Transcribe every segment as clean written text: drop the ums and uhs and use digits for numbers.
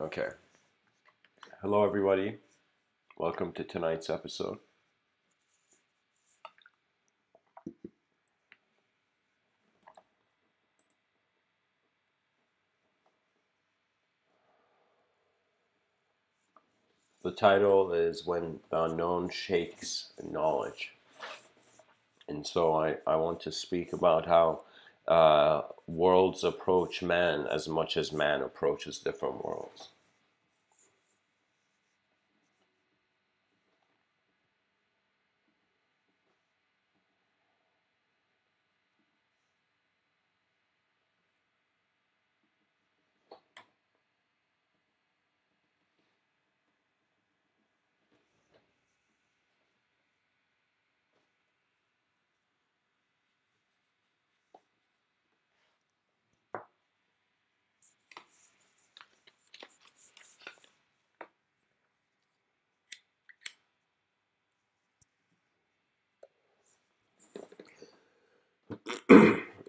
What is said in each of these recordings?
Okay. Hello, everybody. Welcome to tonight's episode. The title is When the Unknown Shakes Knowledge. And so I want to speak about how worlds approach man as much as man approaches different worlds.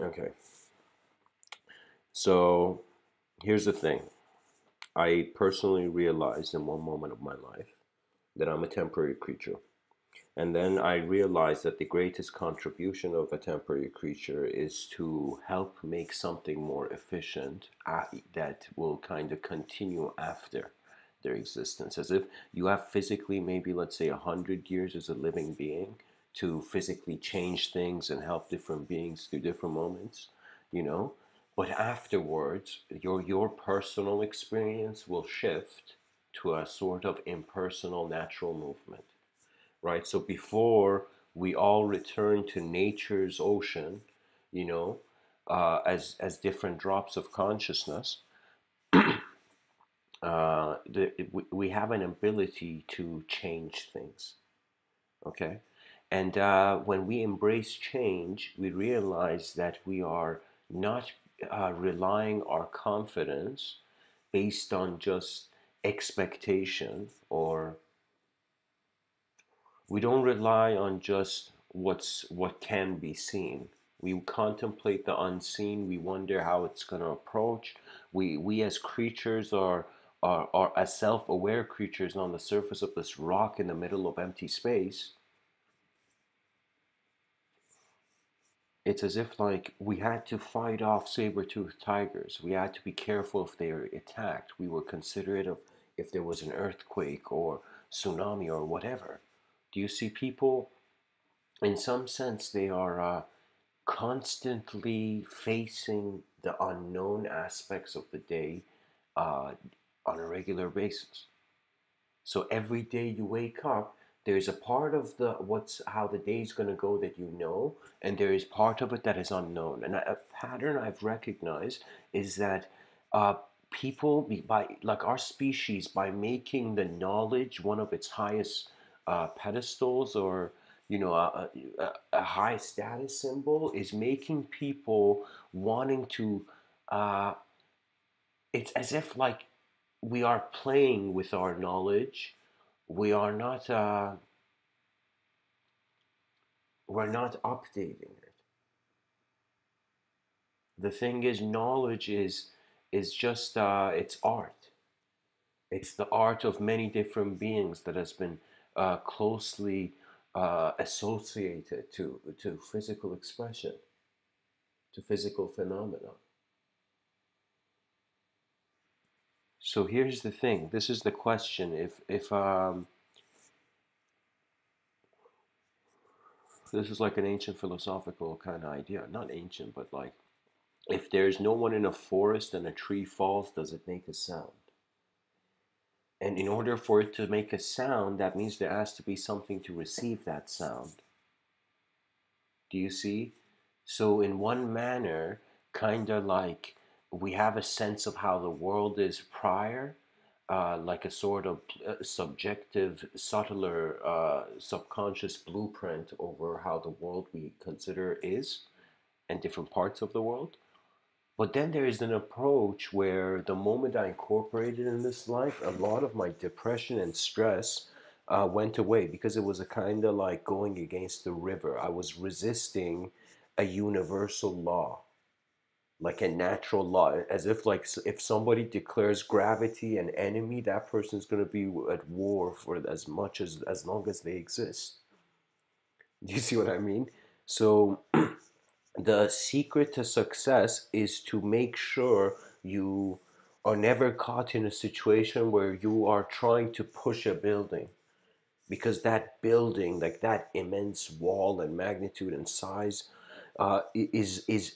Okay. So here's the thing. I personally realized in one moment of my life that I'm a temporary creature. And then I realized that the greatest contribution of a temporary creature is to help make something more efficient that will kind of continue after their existence. As if you have physically, maybe let's say 100 years as a living being to physically change things and help different beings through different moments, you know. But afterwards, your personal experience will shift to a sort of impersonal natural movement, right? So before we all return to nature's ocean, you know, as different drops of consciousness, we have an ability to change things, okay? And when we embrace change, we realize that we are not relying our confidence based on just expectation, or we don't rely on just what can be seen. We contemplate the unseen. We wonder how it's going to approach. We as creatures are as self-aware creatures on the surface of this rock in the middle of empty space. It's as if like we had to fight off saber-toothed tigers. We had to be careful if they were attacked. We were considerate of if there was an earthquake or tsunami or whatever. Do you see people? In some sense, they are constantly facing the unknown aspects of the day uh, on a regular basis. So every day you wake up, there's a part of the what's how the day's going to go that you know, and there is part of it that is unknown. And a pattern I've recognized is that uh, people by like our species, by making the knowledge one of its highest pedestals, or a high status symbol, is making people wanting to uh, it's as if like we are playing with our knowledge. We are not we're not updating it. The thing is, knowledge is just it's art. It's the art of many different beings that has been closely associated to physical expression, to physical phenomena. So here's the thing. This is the question. If this is like an ancient philosophical kind of idea, not ancient, but like, if there's no one in a forest and a tree falls, does it make a sound? And in order for it to make a sound, that means there has to be something to receive that sound. Do you see? So, in one manner, kind of like we have a sense of how the world is prior, like a sort of subjective, subtler, subconscious blueprint over how the world we consider is, and different parts of the world. But then there is an approach where the moment I incorporated in this life, a lot of my depression and stress went away, because it was a kind of like going against the river. I was resisting a universal law. like a natural law, as if like if somebody declares gravity an enemy, that person's going to be at war for as long as they exist. Do you see what I mean? So the secret to success is to make sure you are never caught in a situation where you are trying to push a building, because that building, like that immense wall and magnitude and size, is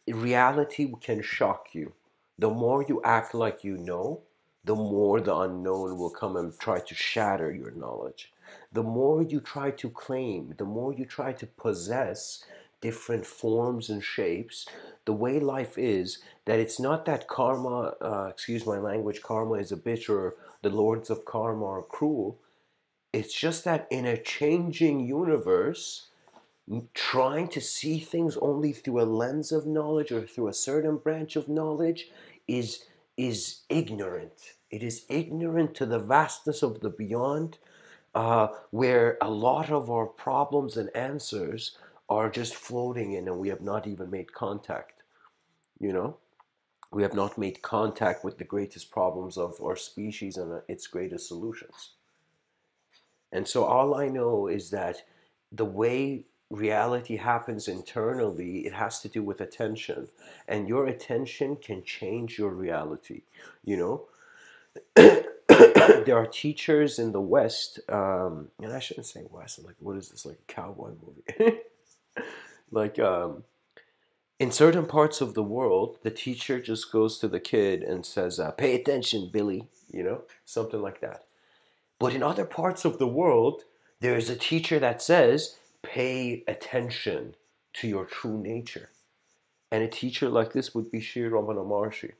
reality can shock you. The more you act like you know, the more the unknown will come and try to shatter your knowledge. The more you try to claim, the more you try to possess different forms and shapes, the way life is, that it's not that karma, excuse my language, karma is a bitch, or the lords of karma are cruel. It's just that in a changing universe, trying to see things only through a lens of knowledge or through a certain branch of knowledge is is ignorant. It is ignorant to the vastness of the beyond, where a lot of our problems and answers are just floating in, and we have not even made contact. You know, we have not made contact with the greatest problems of our species and its greatest solutions. And so all I know is that the way reality happens internally, it has to do with attention. And your attention can change your reality. You know, there are teachers in the West, and I shouldn't say West, I'm like, what is this, like a cowboy movie? like, in certain parts of the world, the teacher just goes to the kid and says, pay attention, Billy, something like that. But in other parts of the world, there is a teacher that says, pay attention to your true nature. And a teacher like this would be Sri Ramana Maharshi,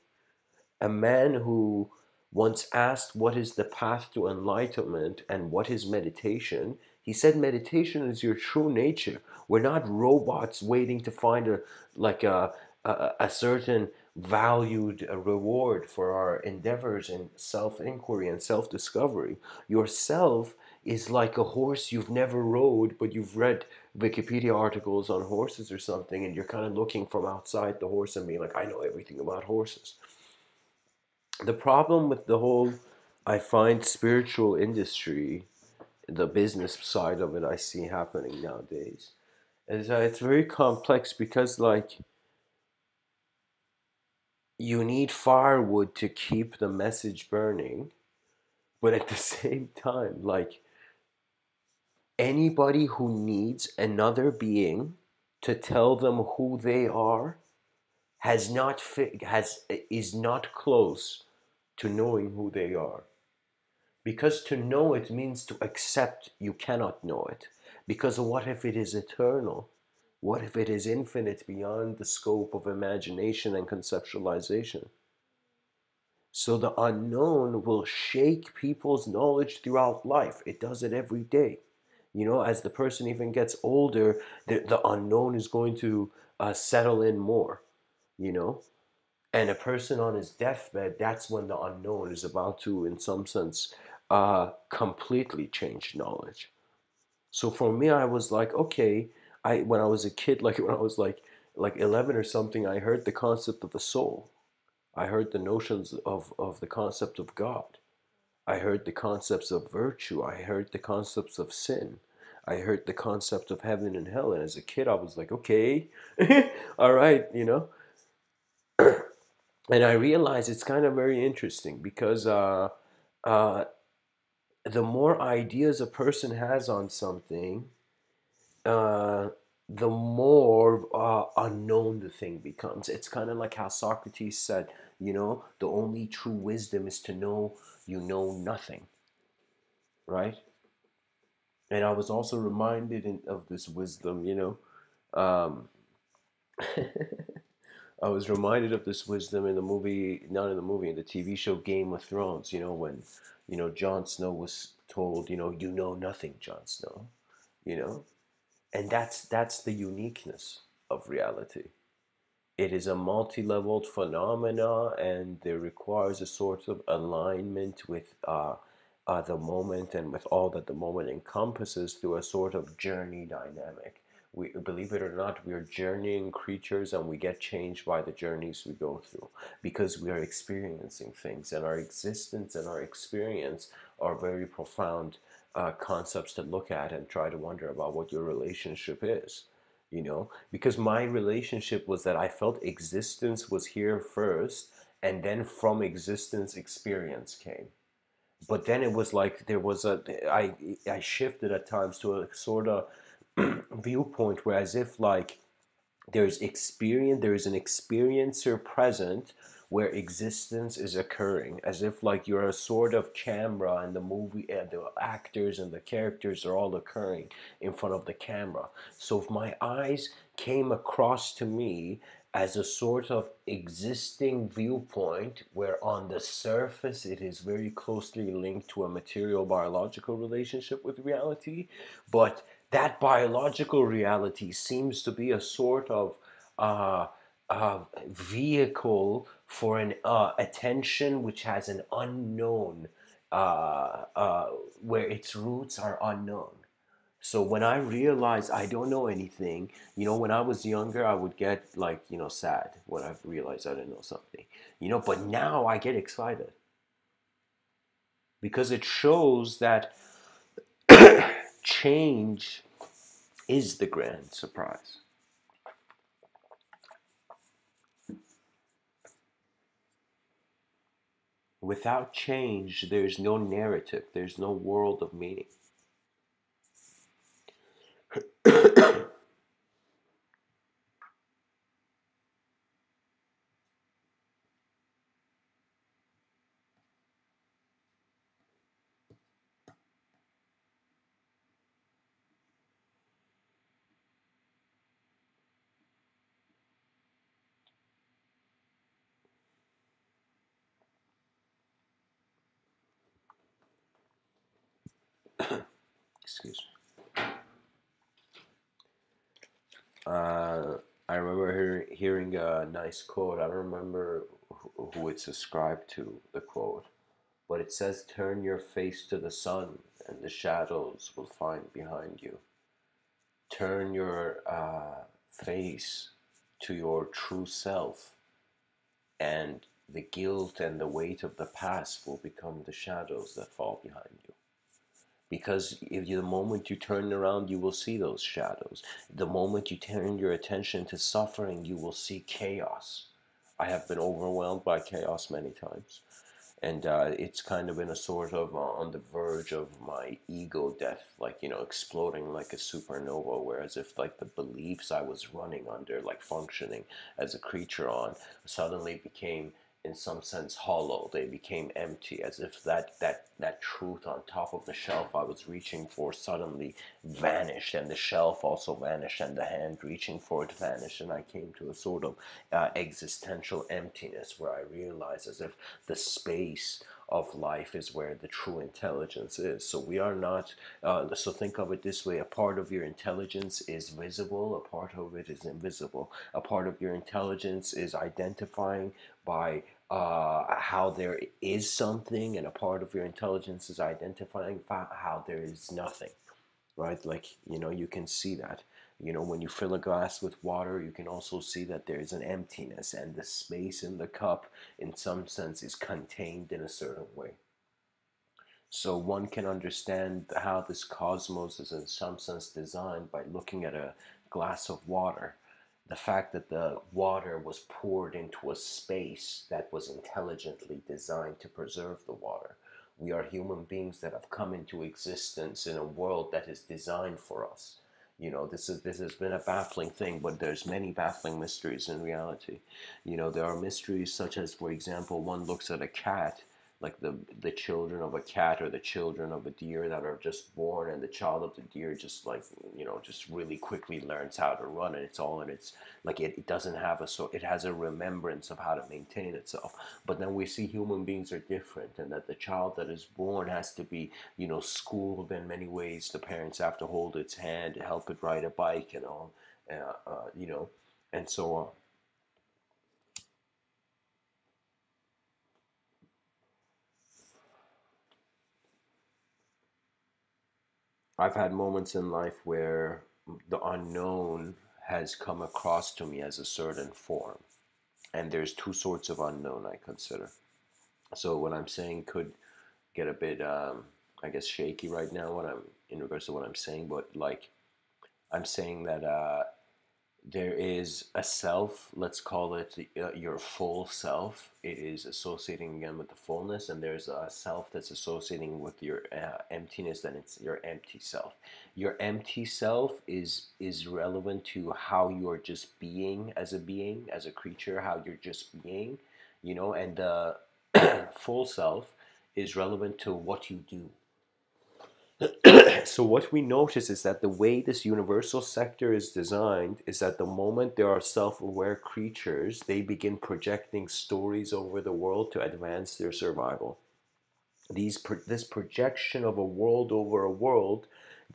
a man who once asked what is the path to enlightenment and what is meditation. He said meditation is your true nature. We're not robots waiting to find a certain valued reward for our endeavors in self-inquiry and self-discovery. Yourself is like a horse you've never rode, but you've read Wikipedia articles on horses or something, and you're kind of looking from outside the horse and being like, I know everything about horses. The problem with the whole, I find, spiritual industry, the business side of it I see happening nowadays, is that it's very complex, because like you need firewood to keep the message burning, but at the same time, like anybody who needs another being to tell them who they are is not close to knowing who they are. Because to know it means to accept you cannot know it. Because what if it is eternal? What if it is infinite beyond the scope of imagination and conceptualization? So the unknown will shake people's knowledge throughout life. It does it every day. As the person even gets older, the unknown is going to settle in more, you know? And a person on his deathbed, that's when the unknown is about to, in some sense, completely change knowledge. So for me, I was like, okay, when I was a kid, like when I was like 11 or something, I heard the concept of the soul. I heard the notions of the concept of God. I heard the concepts of virtue. I heard the concepts of sin. I heard the concept of heaven and hell. And as a kid, I was like, okay, all right, And I realized it's kind of very interesting, because uh, the more ideas a person has on something, uh, the more unknown the thing becomes. It's kind of like how Socrates said, the only true wisdom is to know you know nothing, right? And I was also reminded of this wisdom, Um, I was reminded of this wisdom in the movie, not in the movie, in the TV show Game of Thrones, when, Jon Snow was told, you know nothing, Jon Snow, you know? And that's the uniqueness of reality. It is a multi-leveled phenomena, and it requires a sort of alignment with the moment and with all that the moment encompasses through a sort of journey dynamic. We, believe it or not, we are journeying creatures, and we get changed by the journeys we go through, because we are experiencing things, and our existence and our experience are very profound concepts to look at and try to wonder about what your relationship is. Because my relationship was that I felt existence was here first, and then from existence experience came. But then it was like there was a I shifted at times to a sort of viewpoint where, as if like there is an experiencer present where existence is occurring, as if like you're a sort of camera, and the movie and the actors and the characters are all occurring in front of the camera. So if my eyes came across to me as a sort of existing viewpoint, where on the surface it is very closely linked to a material biological relationship with reality, but that biological reality seems to be a sort of uh, vehicle for an attention which has an unknown, where its roots are unknown. So when I realized I don't know anything, when I was younger, I would get like, sad when I realized I didn't know something, but now I get excited because it shows that change is the grand surprise. Without change, there's no narrative, there's no world of meaning. Excuse me. I remember hearing a nice quote. I don't remember who it's ascribed to, the quote, but it says, "Turn your face to the sun, and the shadows will find behind you. Turn your face to your true self, and the guilt and the weight of the past will become the shadows that fall behind you." Because the moment you turn around, you will see those shadows. The moment you turn your attention to suffering, you will see chaos. I have been overwhelmed by chaos many times. And it's kind of been a sort of on the verge of my ego death, like, exploding like a supernova, whereas if like the beliefs I was running under, like functioning as a creature on, suddenly became in some sense hollow. They became empty, as if that truth on top of the shelf I was reaching for suddenly vanished, and the shelf also vanished, and the hand reaching for it vanished, and I came to a sort of existential emptiness, where I realized as if the space of life is where the true intelligence is. So we are not, so think of it this way: a part of your intelligence is visible, a part of it is invisible. A part of your intelligence is identifying by how there is something, and a part of your intelligence is identifying how there is nothing, right? Like, you can see that. When you fill a glass with water, you can also see that there is an emptiness, and the space in the cup, in some sense, is contained in a certain way. So one can understand how this cosmos is in some sense designed by looking at a glass of water. The fact that the water was poured into a space that was intelligently designed to preserve the water. We are human beings that have come into existence in a world that is designed for us. This has been a baffling thing, but there's many baffling mysteries in reality. There are mysteries such as, for example, one looks at a cat, like the children of a cat or the children of a deer that are just born, and the child of the deer just like, just really quickly learns how to run, and it's all in its, like, it doesn't have a, so it has a remembrance of how to maintain itself. But then we see human beings are different, and that the child that is born has to be, schooled in many ways. The parents have to hold its hand, help it ride a bike, and all, and so on. I've had moments in life where the unknown has come across to me as a certain form. And there's two sorts of unknown I consider. So what I'm saying could get a bit, I guess, shaky right now when I'm in regards to what I'm saying, but like I'm saying that there is a self, let's call it your full self. It is associating again with the fullness, and there's a self that's associating with your emptiness, and it's your empty self. Your empty self is relevant to how you're just being, as a creature, how you're just being, and the full self is relevant to what you do. So what we notice is that the way this universal sector is designed is that the moment there are self-aware creatures, they begin projecting stories over the world to advance their survival. This projection of a world over a world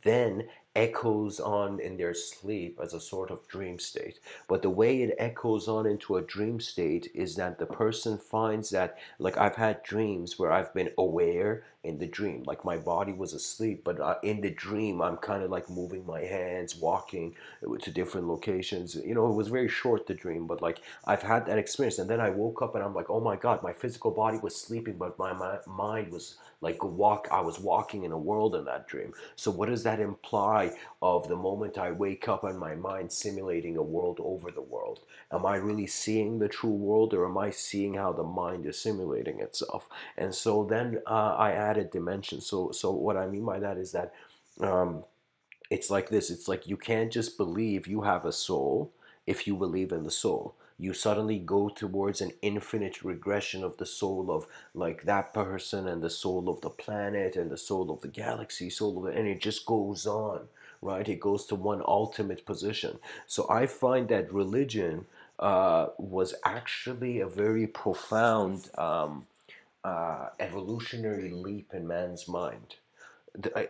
then echoes on in their sleep as a sort of dream state. But the way it echoes on into a dream state is that the person finds that, like, I've had dreams where I've been aware in the dream, like my body was asleep, but in the dream I'm kind of like moving my hands, walking to different locations. It was very short, the dream, but like I've had that experience, and then I woke up and I'm like, oh my god, my physical body was sleeping, but my mind was like I was walking in a world in that dream. So what does that imply of the moment I wake up and my mind simulating a world over the world? Am I really seeing the true world, or am I seeing how the mind is simulating itself? And so then I added dimension. So what I mean by that is that um, it's like this. It's like you can't just believe you have a soul if you believe in the soul. You suddenly go towards an infinite regression of the soul of like that person, and the soul of the planet, and the soul of the galaxy, and it just goes on, right? It goes to one ultimate position. So I find that religion was actually a very profound evolutionary leap in man's mind,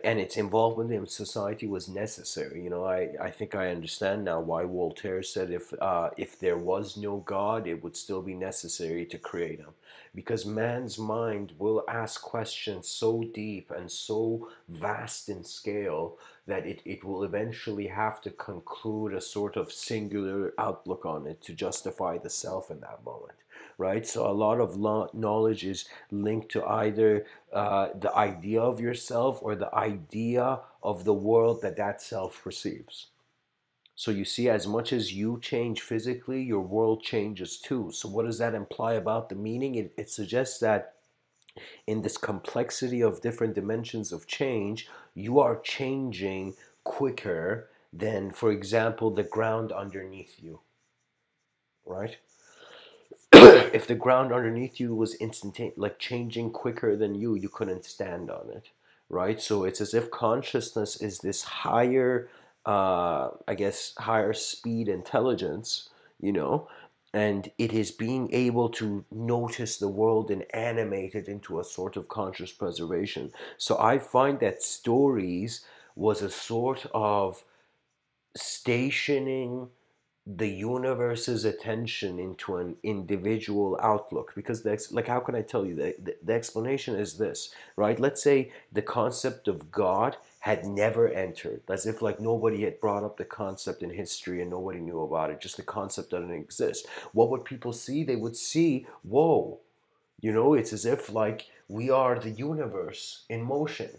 and its involvement in society was necessary. I think I understand now why Voltaire said if there was no God, it would still be necessary to create him, because man's mind will ask questions so deep and so vast in scale that it will eventually have to conclude a sort of singular outlook on it to justify the self in that moment, right? So a lot of knowledge is linked to either the idea of yourself or the idea of the world that self perceives. So you see, as much as you change physically, your world changes too. So what does that imply about the meaning? It suggests that in this complexity of different dimensions of change, you are changing quicker than, for example, the ground underneath you, right? If the ground underneath you was instantaneous, like changing quicker than you couldn't stand on it, right? So it's as if consciousness is this higher, I guess, higher speed intelligence, you know, and it is being able to notice the world and animate it into a sort of conscious preservation. So I find that stories was a sort of stationing the universe's attention into an individual outlook, because like, how can I tell you that the explanation is this, right? Let's say the concept of God had never entered, as if like nobody had brought up the concept in history and nobody knew about it, just the concept doesn't exist. What would people see? They would see, whoa, it's as if like we are the universe in motion.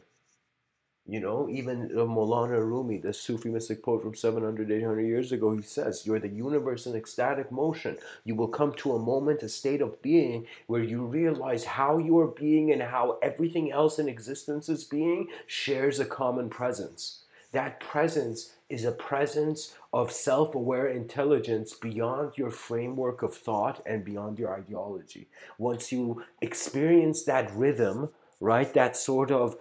Even Maulana Rumi, the Sufi mystic poet from 700, 800 years ago, he says, you're the universe in ecstatic motion. You will come to a moment, a state of being, where you realize how you are being and how everything else in existence is being shares a common presence. That presence is a presence of self-aware intelligence beyond your framework of thought and beyond your ideology. Once you experience that rhythm, right, that sort of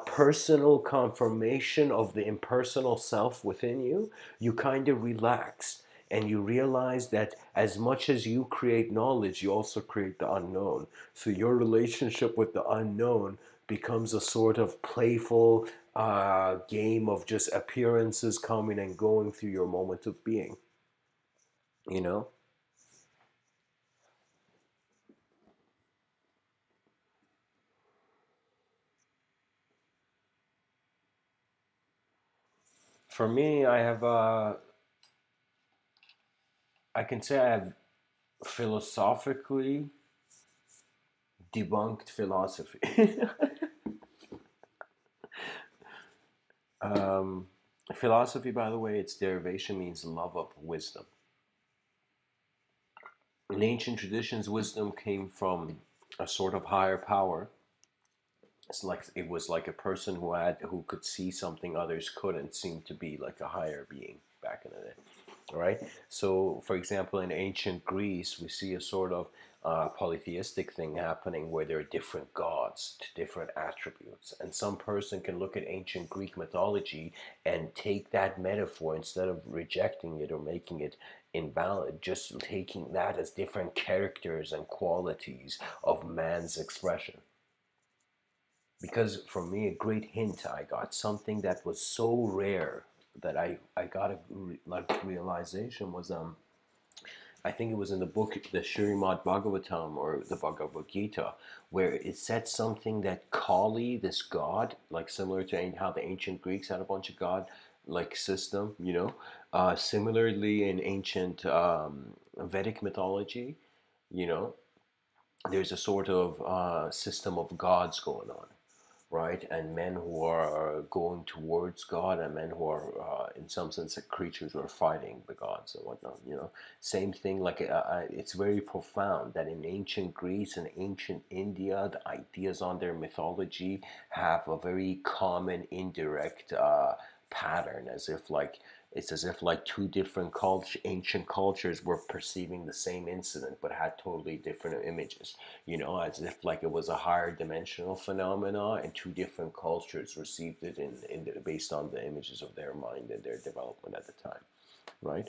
personal confirmation of the impersonal self within you, you kind of relax and you realize that as much as you create knowledge, you also create the unknown. So your relationship with the unknown becomes a sort of playful game of just appearances coming and going through your moment of being, you know? For me, I can say I have philosophically debunked philosophy. um, Philosophy, by the way, its derivation means love of wisdom. In ancient traditions, wisdom came from a sort of higher power. It's like it was like a person who could see something others couldn't, seemed to be like a higher being back in the day. All right. So, for example, in ancient Greece, we see a sort of polytheistic thing happening where there are different gods to different attributes, and some person can look at ancient Greek mythology and take that metaphor instead of rejecting it or making it invalid, just taking that as different characters and qualities of man's expression. Because for me, a great hint I got, something that was so rare that I got a like realization was I think it was in the book the Srimad Bhagavatam or the Bhagavad Gita, where it said something that Kali, this god, like similar to how the ancient Greeks had a bunch of god like system, you know, similarly in ancient Vedic mythology, you know, there's a sort of system of gods going on, right? And men who are going towards God, and men who are, in some sense, creatures who are fighting the gods and whatnot. You know, same thing. Like it's very profound that in ancient Greece and ancient India, the ideas on their mythology have a very common, indirect pattern, as if like it's as if like two different ancient cultures were perceiving the same incident but had totally different images, you know, as if like it was a higher dimensional phenomena and two different cultures received it based on the images of their mind and their development at the time, right?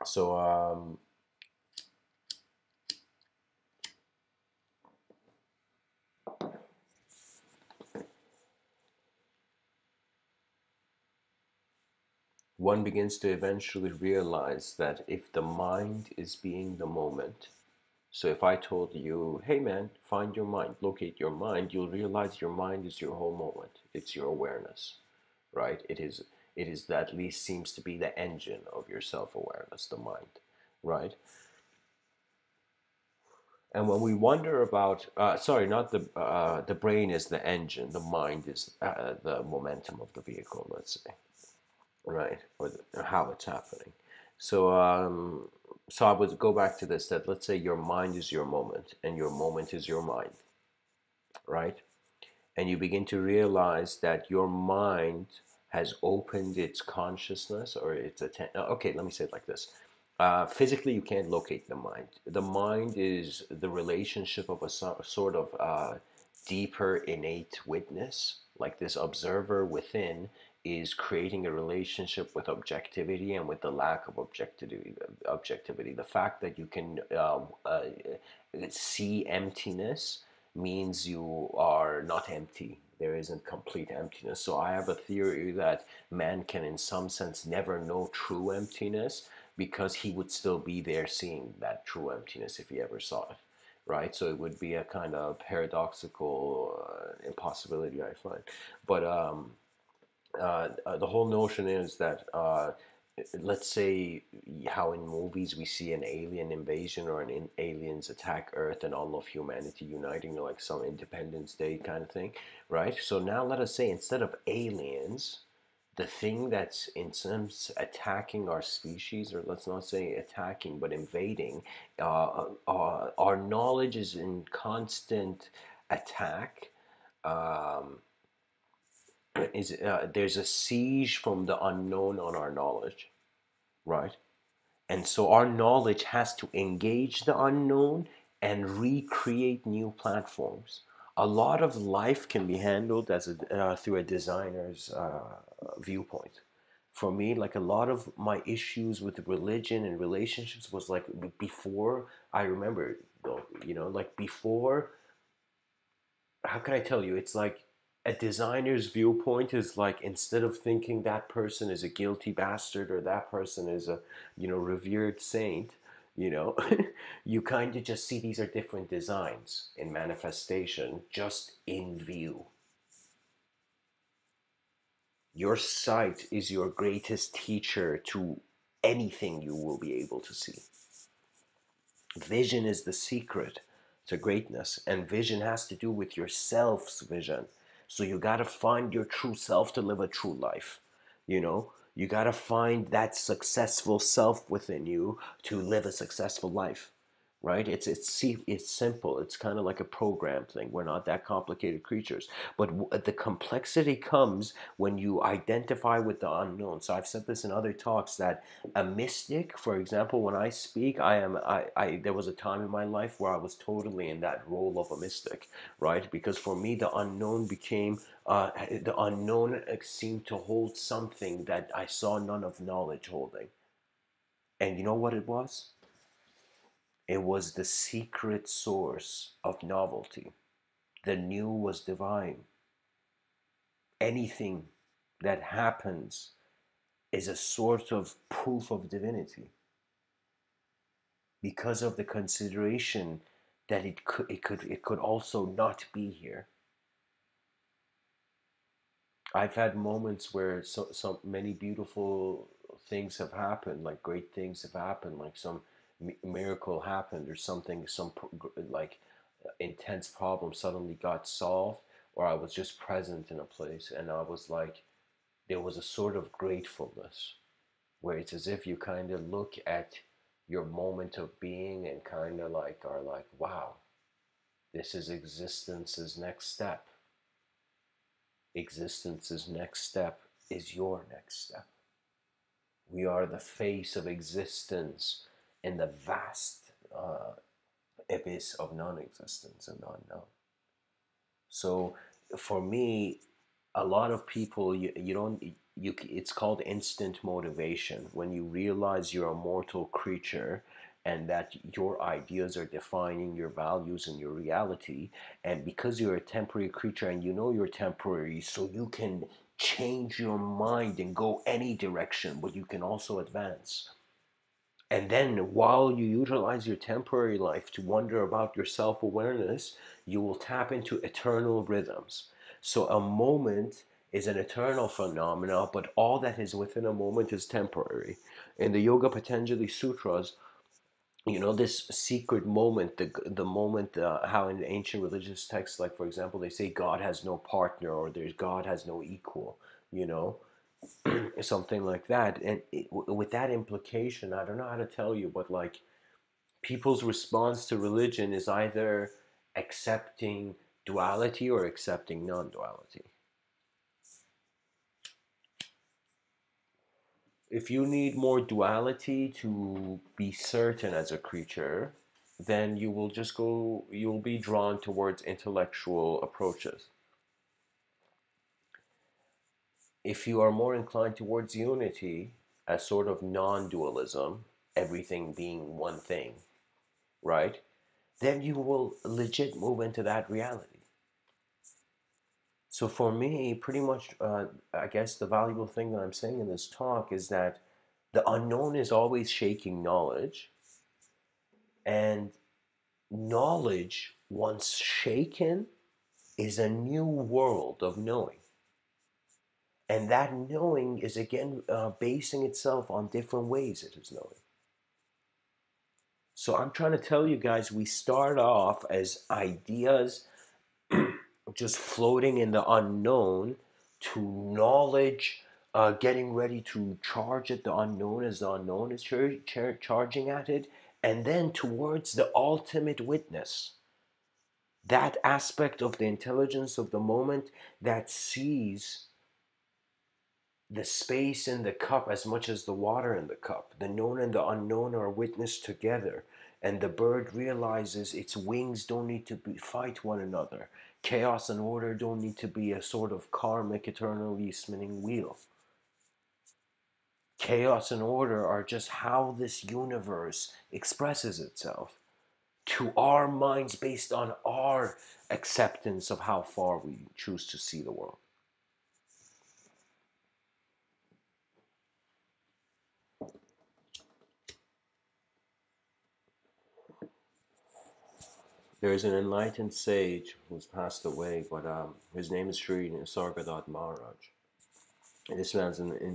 So one begins to eventually realize that if the mind is being the moment, so if I told you, hey man, find your mind, locate your mind, you'll realize your mind is your whole moment. It's your awareness, right? It is that at least seems to be the engine of your self-awareness, the mind, right? And when we wonder about, sorry, not the brain is the engine, the mind is the momentum of the vehicle, let's say, right? Or how it's happening. So, so I would go back to this, that let's say your mind is your moment and your moment is your mind, right? And you begin to realize that your mind has opened its consciousness or its attention. Okay, let me say it like this. Physically, you can't locate the mind. The mind is the relationship of a sort of deeper innate witness, like this observer within is creating a relationship with objectivity and with the lack of objectivity. Objectivity. The fact that you can see emptiness means you are not empty. There isn't complete emptiness. So I have a theory that man can, in some sense, never know true emptiness because he would still be there seeing that true emptiness if he ever saw it. Right? So it would be a kind of paradoxical impossibility, I find. But the whole notion is that let's say how in movies we see an alien invasion or aliens attack Earth and all of humanity uniting like some Independence Day kind of thing, right? So now let us say instead of aliens, the thing that's in sense attacking our species, or let's not say attacking but invading, our knowledge is in constant attack. Um, is There's a siege from the unknown on our knowledge, right? And so our knowledge has to engage the unknown and recreate new platforms. A lot of life can be handled through a designer's viewpoint. For me, like a lot of my issues with religion and relationships was like before I remember, though, you know, like before, how can I tell you? It's like a designer's viewpoint is like instead of thinking that person is a guilty bastard or that person is a, you know, revered saint, you know, you kind of just see these are different designs in manifestation just in view. Your sight is your greatest teacher to anything you will be able to see. Vision is the secret to greatness, and vision has to do with your self's vision. So you got to find your true self to live a true life. You know, you got to find that successful self within you to live a successful life. Right? It's simple. It's kind of like a program thing. We're not that complicated creatures, but the complexity comes when you identify with the unknown. So I've said this in other talks that a mystic, for example, when I speak, I there was a time in my life where I was totally in that role of a mystic, right? Because for me the unknown became the unknown seemed to hold something that I saw none of knowledge holding. And you know what it was? It was the secret source of novelty. The new was divine. Anything that happens is a sort of proof of divinity, because of the consideration that it could also not be here. I've had moments where so many beautiful things have happened, like great things have happened, like some miracle happened or something, like intense problem suddenly got solved, or I was just present in a place and I was like, there was a sort of gratefulness where it's as if you kind of look at your moment of being and kind of like are like, wow, this is existence's next step. Existence's next step is your next step. We are the face of existence in the vast abyss of non-existence and unknown. So for me, a lot of people, you don't you it's called instant motivation when you realize you're a mortal creature and that your ideas are defining your values and your reality, and because you're a temporary creature and you know you're temporary, so you can change your mind and go any direction, but you can also advance. And then, while you utilize your temporary life to wonder about your self awareness, you will tap into eternal rhythms. So, a moment is an eternal phenomena, but all that is within a moment is temporary. In the Yoga Patanjali Sutras, this secret moment, the moment, how in ancient religious texts, like for example, they say God has no partner or there's God has no equal, you know, something like that. And with that implication, I don't know how to tell you, but like people's response to religion is either accepting duality or accepting non-duality. If you need more duality to be certain as a creature, then you'll be drawn towards intellectual approaches. If you are more inclined towards unity, as sort of non-dualism, everything being one thing, right? Then you will legit move into that reality. So for me, pretty much, I guess the valuable thing that I'm saying in this talk is that the unknown is always shaking knowledge, and knowledge, once shaken, is a new world of knowing. And that knowing is again basing itself on different ways it is knowing. So I'm trying to tell you guys, we start off as ideas just floating in the unknown to knowledge, getting ready to charge at the unknown as the unknown is charging at it, and then towards the ultimate witness. That aspect of the intelligence of the moment that sees the space in the cup as much as the water in the cup. The known and the unknown are witnessed together, and the bird realizes its wings don't need to fight one another. Chaos and order don't need to be a sort of karmic, eternally spinning wheel. Chaos and order are just how this universe expresses itself to our minds based on our acceptance of how far we choose to see the world. There's an enlightened sage who's passed away, but his name is Sri Nisargadatta Maharaj. This man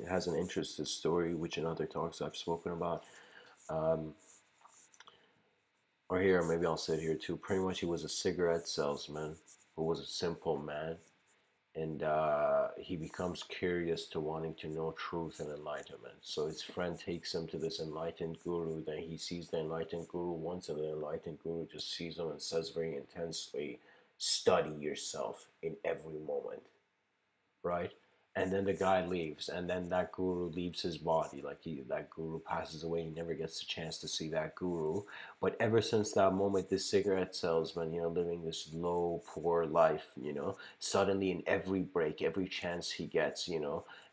has an interesting story, which in other talks I've spoken about. Um, or here, maybe I'll say it here too. Pretty much, he was a cigarette salesman who was a simple man, and he becomes curious to wanting to know truth and enlightenment. So his friend takes him to this enlightened guru. Then he sees the enlightened guru once, and the enlightened guru just sees him and says very intensely, "Study yourself in every moment." Right? And then the guy leaves, and then that guru leaves his body. Like that guru passes away. He never gets a chance to see that guru. But ever since that moment, this cigarette salesman, living this low, poor life, suddenly in every break, every chance he gets,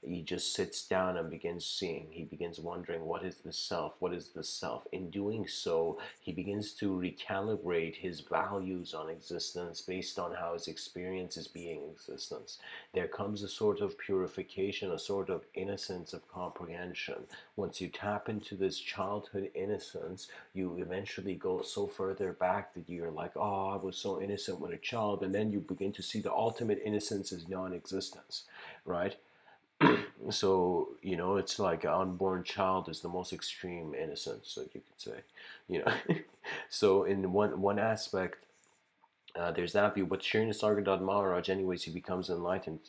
he just sits down and begins seeing. He begins wondering, what is the self? What is the self? In doing so, he begins to recalibrate his values on existence based on how his experience is being existence. There comes a sort of purification, a sort of innocence of comprehension. Once you tap into this childhood innocence, you eventually go so further back that you're like, oh, I was so innocent when a child, and then you begin to see the ultimate innocence is non-existence, right? So it's like an unborn child is the most extreme innocence that you could say, you know. So in one aspect, there's that view, but Shri Nisargadatta Maharaj, anyways, he becomes enlightened,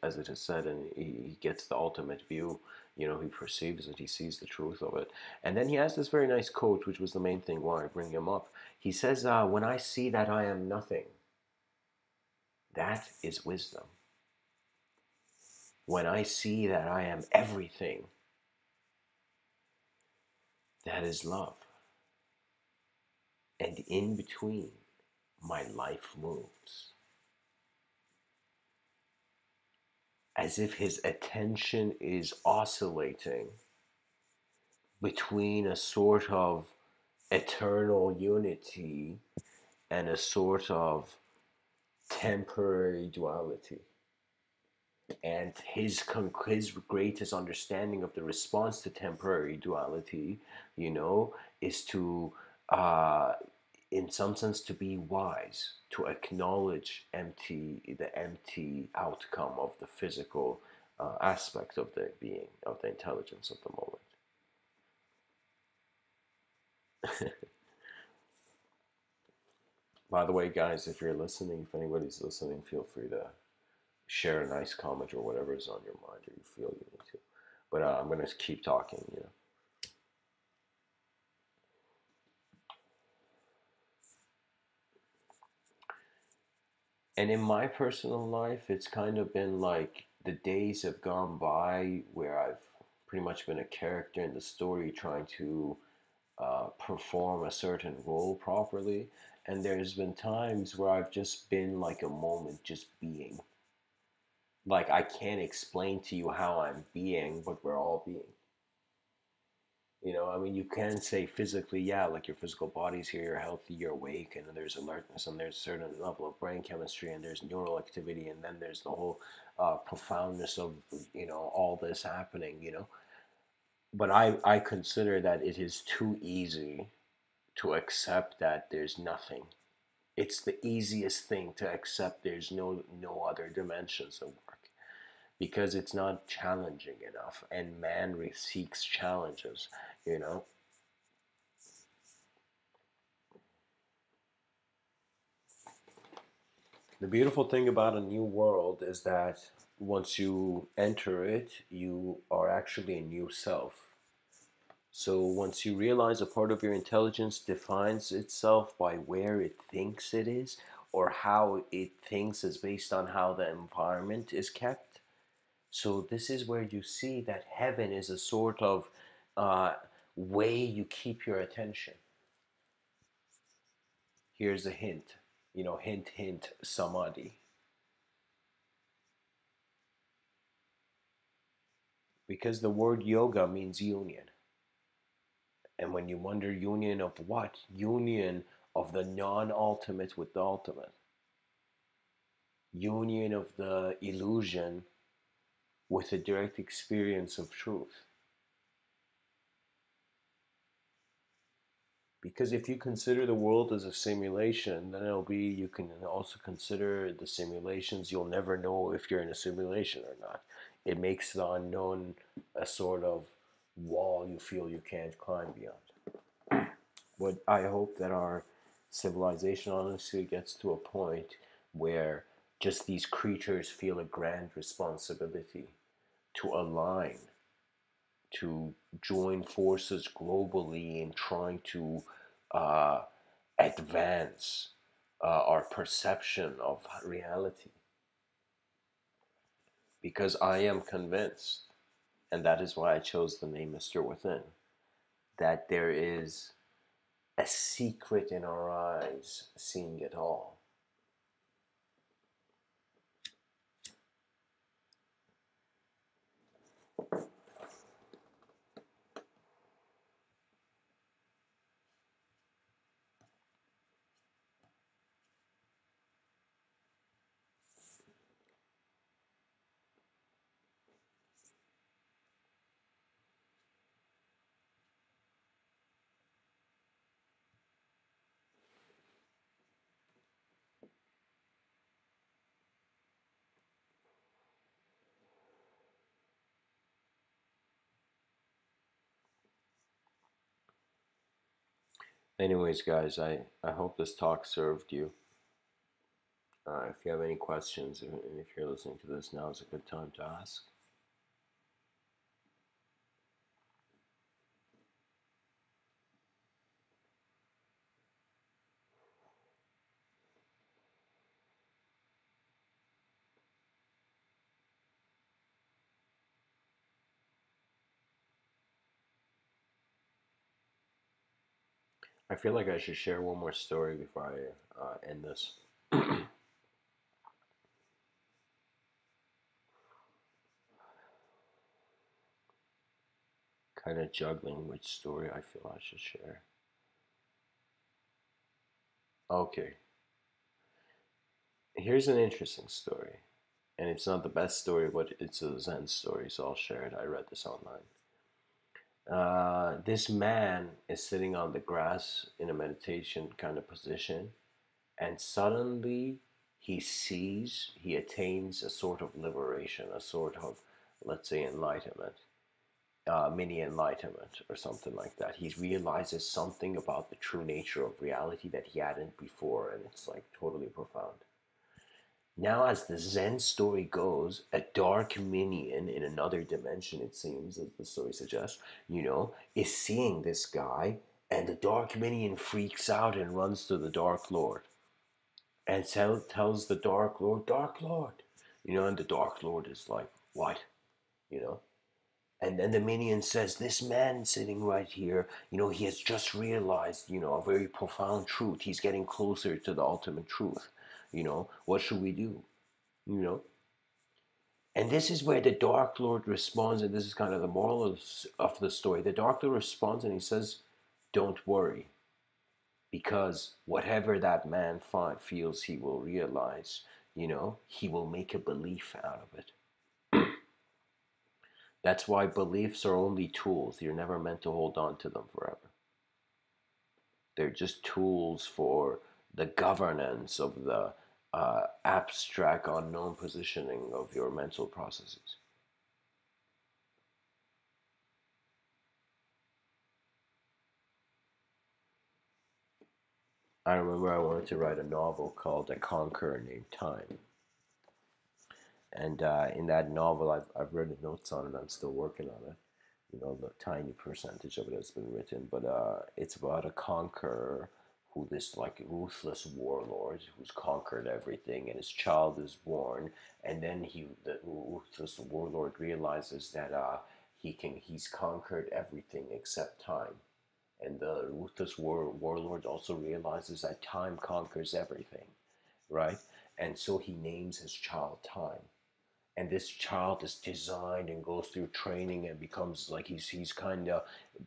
as it is said, and he gets the ultimate view. He perceives it, he sees the truth of it, and then he has this very nice quote, which was the main thing why I bring him up. He says, "When I see that I am nothing, that is wisdom. When I see that I am everything, that is love. And in between, my life moves." As if his attention is oscillating between a sort of eternal unity and a sort of temporary duality. And his greatest understanding of the response to temporary duality, is to, uh, in some sense, to be wise, to acknowledge the empty outcome of the physical aspect of the being, of the intelligence of the moment. By the way, guys, if you're listening, if anybody's listening, feel free to share a nice comment or whatever is on your mind or you feel you need to. But I'm going to keep talking. And in my personal life, it's kind of been like the days have gone by where I've pretty much been a character in the story trying to perform a certain role properly. And there's been times where I've just been like a moment, just being. Like, I can't explain to you how I'm being, but we're all being. I mean, you can say physically, yeah, like your physical body's here, you're healthy, you're awake, and there's alertness, and there's a certain level of brain chemistry, and there's neural activity, and then there's the whole profoundness of, all this happening. But I consider that it is too easy to accept that there's nothing. It's the easiest thing to accept there's no other dimensions of work because it's not challenging enough, and man seeks challenges, you know. The beautiful thing about a new world is that once you enter it, you are actually a new self. So once you realize a part of your intelligence defines itself by where it thinks it is, or how it thinks is based on how the environment is kept. So this is where you see that heaven is a sort of uh, way you keep your attention. Here's a hint, hint, hint, samadhi. Because the word yoga means union. And when you wonder union of what? Union of the non-ultimate with the ultimate. Union of the illusion with the direct experience of truth. Because if you consider the world as a simulation, then you can also consider the simulations. You'll never know if you're in a simulation or not. It makes the unknown a sort of wall you feel you can't climb beyond. But I hope that our civilization honestly gets to a point where just these creatures feel a grand responsibility to align, to join forces globally in trying to uh, advance our perception of reality. Because I am convinced, and that is why I chose the name Mr. Within, that there is a secret in our eyes seeing it all. Anyways, guys, I hope this talk served you. If you have any questions, and if you're listening to this, now is a good time to ask. I feel like I should share one more story before I end this. Kind of juggling which story I feel I should share. Okay, here's an interesting story. And it's not the best story, but it's a Zen story, so I'll share it. I read this online. This man is sitting on the grass in a meditation kind of position, and suddenly he attains a sort of liberation, a sort of, let's say, enlightenment, mini enlightenment, or something like that. He realizes something about the true nature of reality that he hadn't before, and it's like totally profound. Now, as the Zen story goes, a dark minion in another dimension, it seems, as the story suggests, is seeing this guy, and the dark minion freaks out and runs to the Dark Lord and tells the Dark Lord, and the Dark Lord is like, what? You know? And then the minion says, this man sitting right here, he has just realized, a very profound truth. He's getting closer to the ultimate truth. What should we do? You know? And this is where the Dark Lord responds, and this is kind of the moral of the story. The Dark Lord responds and he says, don't worry, because whatever that man feels he will realize, he will make a belief out of it. That's why beliefs are only tools. You're never meant to hold on to them forever. They're just tools for the governance of the abstract, unknown positioning of your mental processes. I remember I wanted to write a novel called A Conqueror Named Time. And in that novel, I've written notes on it. I'm still working on it. The tiny percentage of it has been written, but it's about a conqueror who this like ruthless warlord who's conquered everything, and his child is born, and then the ruthless warlord realizes that he's conquered everything except time, and the ruthless warlord also realizes that time conquers everything, right? And so he names his child Time, and this child is designed and goes through training and becomes like he's kind of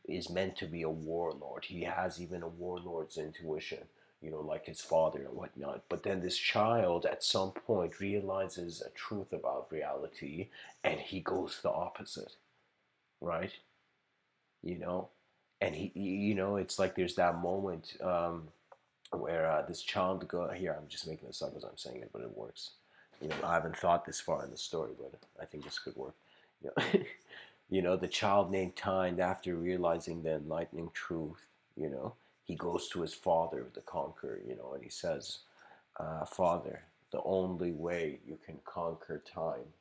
is meant to be a warlord. He has even a warlord's intuition, like his father and whatnot. But then this child at some point realizes a truth about reality, and he goes the opposite, right? you know and it's like there's that moment where this child go here, I'm just making this up as I'm saying it, but it works. I haven't thought this far in the story, but I think this could work. You know, you know, the child named Time, after realizing the enlightening truth, you know, he goes to his father, the conqueror, you know, and he says, Father, the only way you can conquer time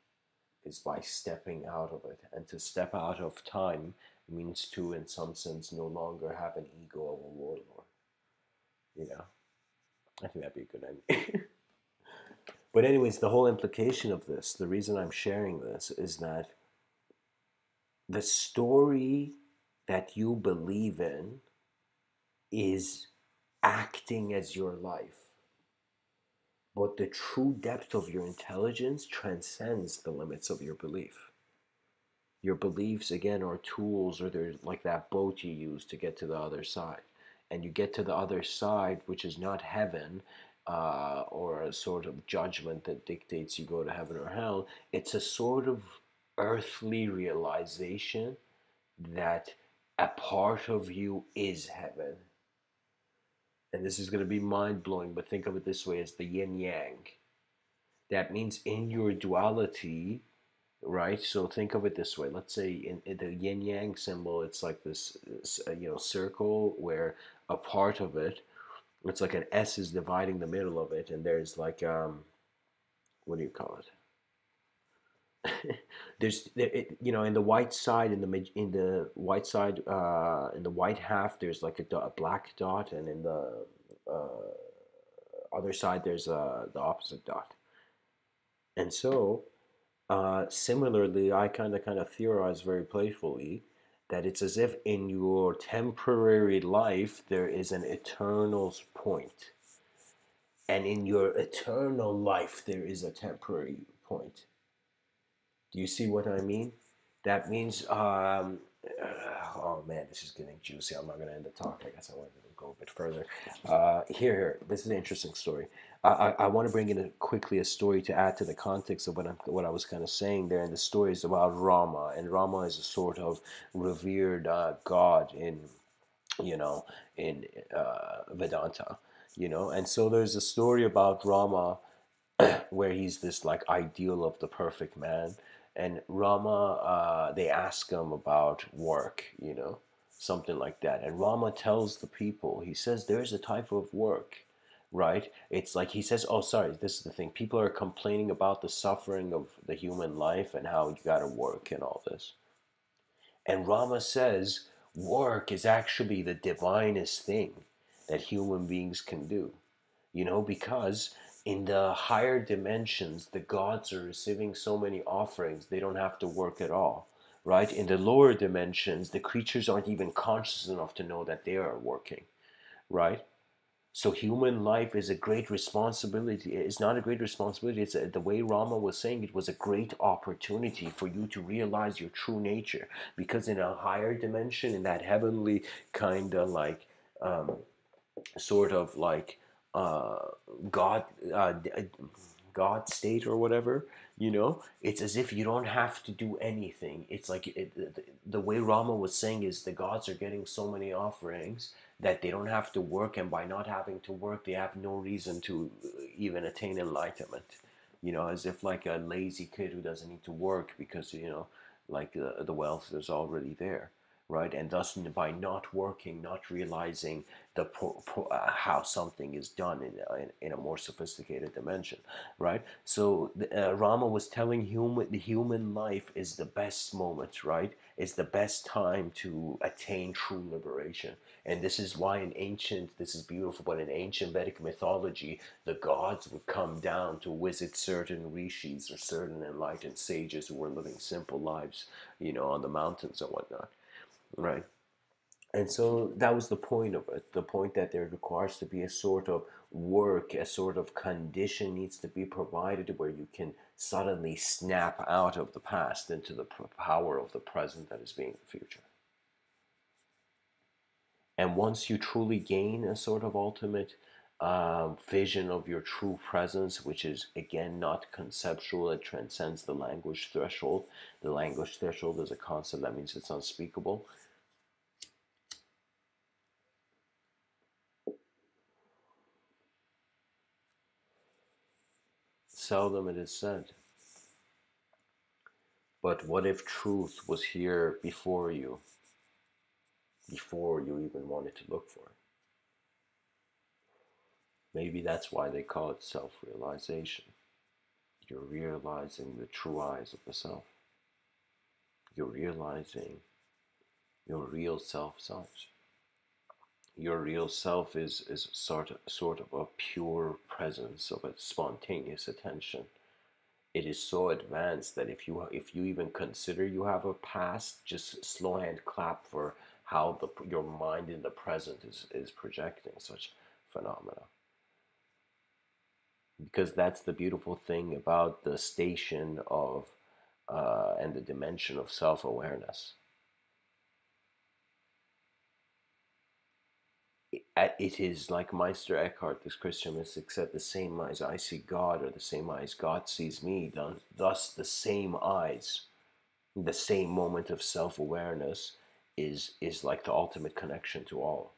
is by stepping out of it. And to step out of time means to, in some sense, no longer have an ego of a warlord. You know, I think that'd be a good ending. But, anyways, the whole implication of this, the reason I'm sharing this, is that the story that you believe in is acting as your life. But the true depth of your intelligence transcends the limits of your belief. Your beliefs, again, are tools, or they're like that boat you use to get to the other side. And you get to the other side, which is not heaven, or a sort of judgment that dictates you go to heaven or hell. It's a sort of earthly realization that a part of you is heaven. And this is going to be mind blowing, but think of it this way, as the yin yang. That means in your duality, right? So think of it this way. Let's say in the yin yang symbol, it's like this, you know, circle where a part of it, it's like an S is dividing the middle of it, and there's like what do you call it? There's you know, in the white side, in the white side, in the white half, there's like a black dot, and in the other side, there's the opposite dot. And so, similarly, I kind of theorize very playfully that it's as if in your temporary life there is an eternal point, and in your eternal life there is a temporary point. Do you see what I mean? That means, oh man, this is getting juicy. I'm not going to end the talk. I guess I wanted to go a bit further. Here. This is an interesting story. I want to bring in quickly a story to add to the context of what I was kind of saying there. And the story is about Rama, and Rama is a sort of revered god in, you know, in Vedanta, you know. And so there's a story about Rama where he's this like ideal of the perfect man. And Rama, they ask him about work, you know, something like that. And Rama tells the people, he says, there's a type of work, right? It's like he says, oh, sorry, this is the thing. People are complaining about the suffering of the human life and how you got to work and all this. And Rama says, work is actually the divinest thing that human beings can do, you know, because in the higher dimensions, the gods are receiving so many offerings, they don't have to work at all, right? In the lower dimensions, the creatures aren't even conscious enough to know that they are working, right? So human life is a great responsibility. It's not a great responsibility. It's the way Rama was saying, it was a great opportunity for you to realize your true nature. Because in a higher dimension, in that heavenly kind of like um, sort of like uh, God, God state or whatever, you know, it's as if you don't have to do anything. It's like the way Rama was saying is the gods are getting so many offerings that they don't have to work, and by not having to work, they have no reason to even attain enlightenment. You know, as if like a lazy kid who doesn't need to work because, you know, like the wealth is already there, right? And thus, by not working, not realizing how something is done in a more sophisticated dimension, right? So Rama was telling the human life is the best moment, right? It's the best time to attain true liberation. And this is why this is beautiful, but in ancient Vedic mythology, the gods would come down to visit certain rishis or certain enlightened sages who were living simple lives, you know, on the mountains and whatnot, right? And so that was the point of it. The point that there requires to be a sort of work, a sort of condition needs to be provided where you can suddenly snap out of the past into the power of the present that is being the future. And once you truly gain a sort of ultimate vision of your true presence, which is again not conceptual, it transcends the language threshold. The language threshold is a concept that means it's unspeakable. Seldom it is said. But what if truth was here before you even wanted to look for it? Maybe that's why they call it self-realization. You're realizing the true eyes of the self. You're realizing your real self such. Your real self is sort of a pure presence of a spontaneous attention. It is so advanced that if you even consider you have a past, just slow hand clap for how your mind in the present is projecting such phenomena. Because that's the beautiful thing about the station of and the dimension of self-awareness. It is like Meister Eckhart, this Christian mystic, said, the same eyes I see God, or the same eyes God sees me, thus the same eyes, the same moment of self-awareness is like the ultimate connection to all.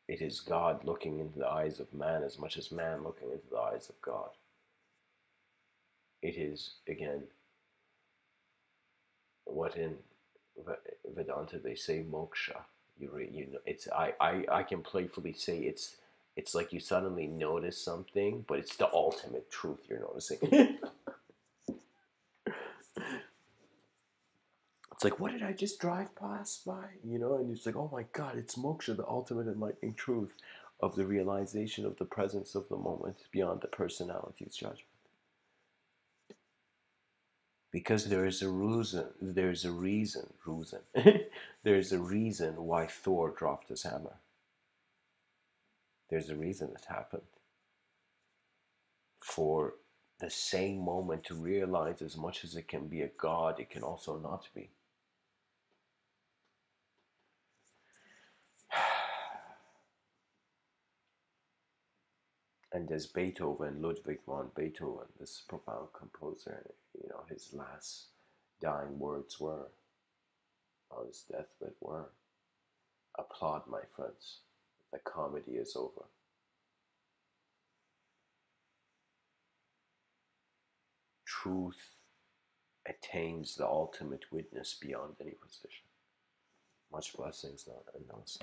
It is God looking into the eyes of man as much as man looking into the eyes of God. It is, again, what in Vedanta they say moksha. You know, it's I can playfully say it's like you suddenly notice something, but it's the ultimate truth you're noticing. It's like, what did I just drive past by? You know, and it's like, oh my God, it's moksha, the ultimate enlightening truth of the realization of the presence of the moment beyond the personality's judgment. Because there's a reason, there's a reason, there's a reason why Thor dropped his hammer. There's a reason it happened. For the same moment to realize as much as it can be a god, it can also not be. And as Beethoven, Ludwig van Beethoven, this profound composer, you know, his last dying words were, on his deathbed were, applaud, my friends, the comedy is over. Truth attains the ultimate witness beyond any position. Much blessings, and namaste.